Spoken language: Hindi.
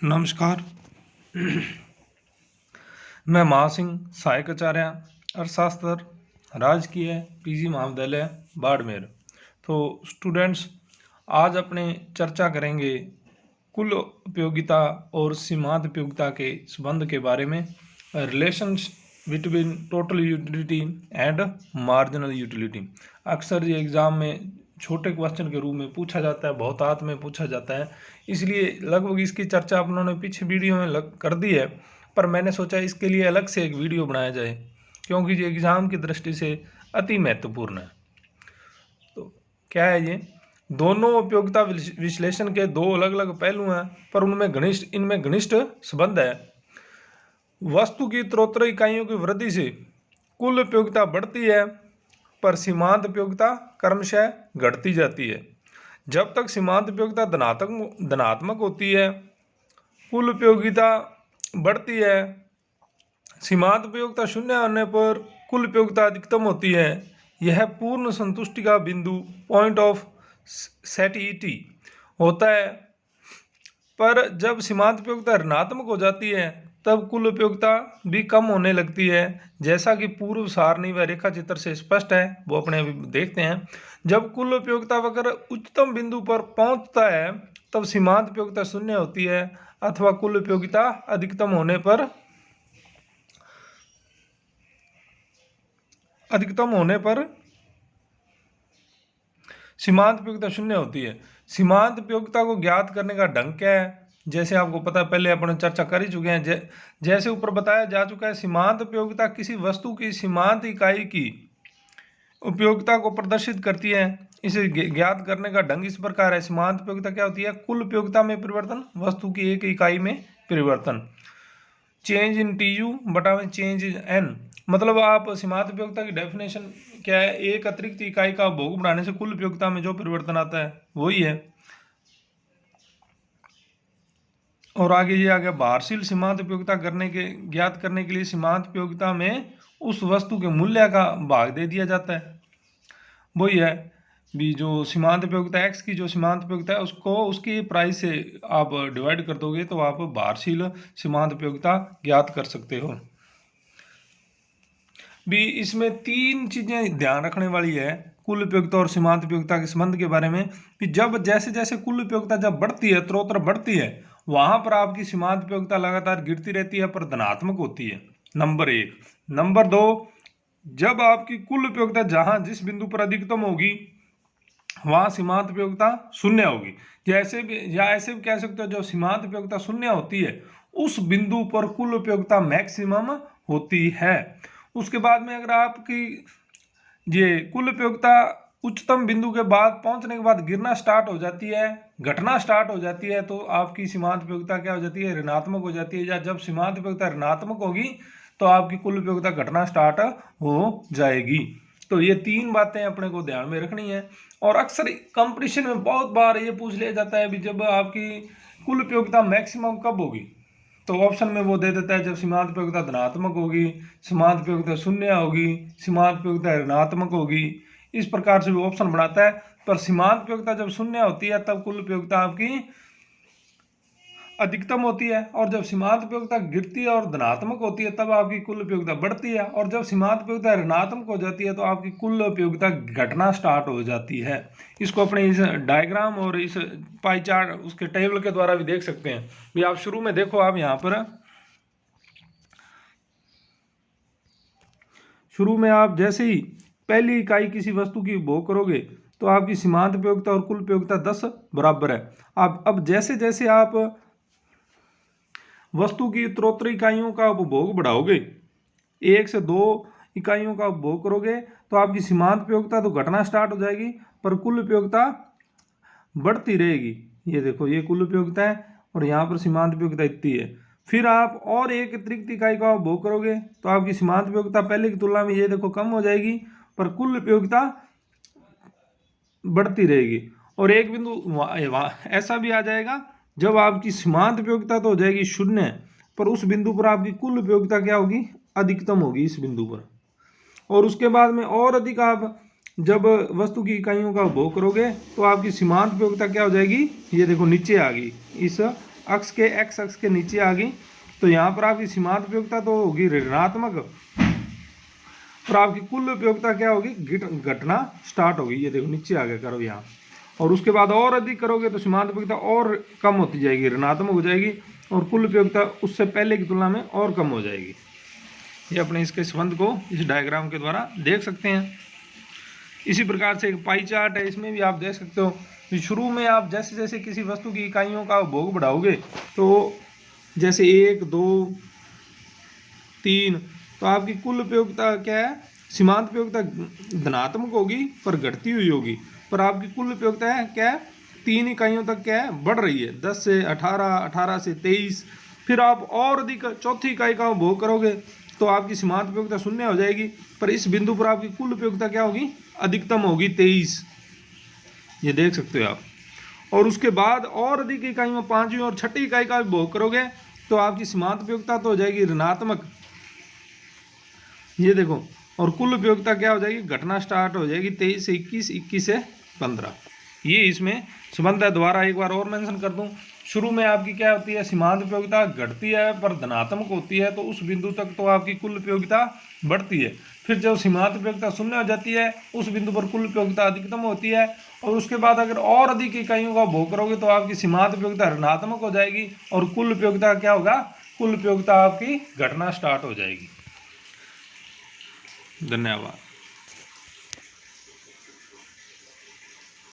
नमस्कार। मैं महासिंह सहायक आचार्य अर्थशास्त्र राजकीय पीजी महाविद्यालय बाड़मेर। तो स्टूडेंट्स, आज अपने चर्चा करेंगे कुल उपयोगिता और सीमांत उपयोगिता के संबंध के बारे में, relations between total utility and marginal utility. अक्सर ये एग्ज़ाम में छोटे क्वेश्चन के रूप में पूछा जाता है, बहुतायत में पूछा जाता है, इसलिए लगभग इसकी चर्चा अपनों ने पीछे वीडियो में कर दी है। पर मैंने सोचा इसके लिए अलग से एक वीडियो बनाया जाए, क्योंकि ये एग्ज़ाम की दृष्टि से अति महत्वपूर्ण है। तो क्या है, ये दोनों उपयोगिता विश्लेषण के दो अलग अलग पहलू हैं, पर इनमें घनिष्ठ संबंध है। वस्तु की उत्तरोत्तर इकाइयों की वृद्धि से कुल उपयोगिता बढ़ती है, पर सीमांत उपयोगिता क्रमशः घटती जाती है। जब तक सीमांत उपयोगिता धनात्मक होती है, कुल उपयोगिता बढ़ती है। सीमांत उपयोगिता शून्य होने पर कुल उपयोगिता अधिकतम होती है। यह पूर्ण संतुष्टि का बिंदु, पॉइंट ऑफ सैटिस्फैक्शन होता है। पर जब सीमांत उपयोगिता ऋणात्मक हो जाती है, तब कुल उपयोगिता भी कम होने लगती है, जैसा कि पूर्व सारणी व रेखा चित्र से स्पष्ट है। वो अपने अभी देखते हैं। जब कुल उपयोगिता वक्र उच्चतम बिंदु पर पहुंचता है, तब सीमांत उपयोगिता शून्य होती है, अथवा कुल उपयोगिता अधिकतम होने पर सीमांत उपयोगिता शून्य होती है। सीमांत उपयोगिता को ज्ञात करने का ढंग क्या है? जैसे आपको पता है, पहले अपन चर्चा कर ही चुके हैं। जैसे ऊपर बताया जा चुका है, सीमांत उपयोगिता किसी वस्तु की सीमांत इकाई की उपयोगिता को प्रदर्शित करती है। इसे ज्ञात करने का ढंग इस प्रकार है। सीमांत उपयोगिता क्या होती है? कुल उपयोगिता में परिवर्तन, वस्तु की एक इकाई में परिवर्तन। चेंज इन टीयू बटा में चेंज इन एन। मतलब आप सीमांत उपयोगिता की डेफिनेशन क्या है? एक अतिरिक्त इकाई का भोग बढ़ाने से कुल उपयोगिता में जो परिवर्तन आता है वही है। और आगे ये आ गया, भारशील सीमांत उपयोगिता ज्ञात करने के लिए सीमांत उपयोगिता में उस वस्तु के मूल्य का भाग दे दिया जाता है। वही है भी, जो सीमांत उपयोगिता एक्स की जो सीमांत उपयोगिता है, उसको उसकी प्राइस से आप डिवाइड कर दोगे तो आप भारशील सीमांत उपयोगिता ज्ञात कर सकते हो। भी इसमें तीन चीजें ध्यान रखने वाली है कुल उपयोगिता और सीमांत उपयोगिता के संबंध के बारे में। कि जब जैसे जैसे कुल उपयोगिता जब बढ़ती है, उत्तरोत्तर बढ़ती है, वहां पर आपकी सीमांत उपयोगिता लगातार गिरती रहती है, पर धनात्मक होती है। नंबर एक। नंबर दो, जब आपकी कुल उपयोगिता जहां जिस बिंदु पर अधिकतम होगी, वहां सीमांत उपयोगिता शून्य होगी। जैसे भी या ऐसे भी कह सकते हो, जो सीमांत उपयोगिता शून्य होती है, उस बिंदु पर कुल उपयोगिता मैक्सिमम होती है। उसके बाद में अगर आपकी ये कुल उपयोगिता उच्चतम बिंदु के बाद पहुंचने के बाद गिरना स्टार्ट हो जाती है, घटना स्टार्ट हो जाती है, तो आपकी सीमांत उपयोगिता क्या हो जाती है? ऋणात्मक हो जाती है। या जब सीमांत उपयोगिता ऋणात्मक होगी, तो आपकी कुल उपयोगिता घटना स्टार्ट हो जाएगी। तो ये तीन बातें अपने को ध्यान में रखनी है। और अक्सर कंपटीशन में बहुत बार ये पूछ लिया जाता है भी, जब आपकी कुल उपयोगिता मैक्सिमम कब होगी? तो ऑप्शन में वो दे देता है, जब सीमांत उपयोगिता धनात्मक होगी, सीमांत उपयोगिता शून्य होगी, सीमांत उपयोगिता ऋणात्मक होगी। इस प्रकार से वो ऑप्शन बनाता है। पर सीमांत उपयोगिता जब शून्य होती है, तब कुल उपयोगिता आपकी अधिकतम होती है। और जब सीमांत उपयोगिता गिरती है और धनात्मक होती है, तब आपकी कुल उपयोगिता बढ़ती है। और जब सीमांत उपयोगिता ऋणात्मक हो जाती है, तो आपकी कुल उपयोगिता घटना स्टार्ट हो जाती है। इसको अपने इस डायग्राम और इस पाई चार्ट उसके टेबल के द्वारा भी देख सकते हैं। भी आप शुरू में देखो, आप यहाँ पर शुरू में आप जैसे ही पहली इकाई किसी वस्तु की उपभोग करोगे, तो आपकी सीमांत उपयोगिता और कुल उपयोगिता 10 बराबर है। अब जैसे जैसे आप वस्तु की उत्तरोत्तर इकाइयों का उपभोग बढ़ाओगे, 1 से 2 इकाइयों का उपभोग करोगे, तो आपकी सीमांत उपयोगिता तो घटना स्टार्ट हो जाएगी, पर कुल उपयोगिता बढ़ती रहेगी। ये देखो, ये कुल उपयोगिता है और यहाँ पर सीमांत उपयोगिता इतनी है। फिर आप और एक अतिरिक्त इकाई का उपभोग करोगे, तो आपकी सीमांत उपयोगिता पहले की तुलना में ये देखो कम हो जाएगी, पर कुल उपयोगिता बढ़ती रहेगी। और एक बिंदु ऐसा भी आ जाएगा, जब आपकी सीमांत उपयोगिता तो हो जाएगी शून्य, पर उस बिंदु पर आपकी कुल उपयोगिता क्या होगी? अधिकतम होगी इस बिंदु पर। और उसके बाद में और अधिक आप जब वस्तु की इकाइयों का उपभोग करोगे, तो आपकी सीमांत उपयोगिता क्या हो जाएगी? ये देखो नीचे आ गई, इस अक्ष के एक्स अक्ष के नीचे आ गई, तो यहाँ पर आपकी सीमांत उपयोगिता तो होगी ऋणात्मक, और आपकी कुल उपयोगिता क्या होगी, घटना स्टार्ट होगी। ये देखो नीचे आ गया करो यहाँ, और उसके बाद और अधिक करोगे तो सीमांत उपयोगिता और कम होती जाएगी, ऋणात्मक हो जाएगी, और कुल उपयोगिता उससे पहले की तुलना में और कम हो जाएगी। ये अपने इसके संबंध को इस डायग्राम के द्वारा देख सकते हैं। इसी प्रकार से एक पाई चार्ट है, इसमें भी आप देख सकते हो कि शुरू में आप जैसे जैसे किसी वस्तु की इकाइयों का उपभोग बढ़ाओगे, तो जैसे 1, 2, 3, तो आपकी कुल उपयोगिता क्या है, सीमांत उपयोगिता धनात्मक होगी पर घटती हुई होगी, पर आपकी कुल उपयोगिता है क्या है, 3 इकाइयों तक क्या है, बढ़ रही है, 10 से 18, 18 से 23। फिर आप और अधिक चौथी इकाई का उपभोग करोगे तो आपकी सीमांत उपयोगिता 0 हो जाएगी, पर इस बिंदु पर आपकी कुल उपयोगिता क्या होगी, अधिकतम होगी 23। ये देख सकते हो आप। और उसके बाद और अधिक इकाइयों 5वीं और 6ठी इकाई का उपभोग करोगे तो आपकी सीमांत उपयोगिता तो हो जाएगी ऋणात्मक। ये देखो, और कुल उपयोगिता क्या हो जाएगी, घटना स्टार्ट हो जाएगी 23 से 21, 21 से 15। ये इसमें संबंध है। दोबारा एक बार और मेंशन कर दूं, शुरू में आपकी क्या होती है, सीमांत उपयोगिता घटती है पर धनात्मक होती है, तो उस बिंदु तक तो आपकी कुल उपयोगिता बढ़ती है। फिर जब सीमांत उपयोगिता 0 हो जाती है, उस बिंदु पर कुल उपयोगिता अधिकतम होती है, और उसके बाद अगर और अधिक इकाइयों का उपभोग करोगे तो आपकी सीमांत उपयोगिता ऋणात्मक हो जाएगी, और कुल उपयोगिता क्या होगा, कुल उपयोगिता आपकी घटना स्टार्ट हो जाएगी। धन्यवाद।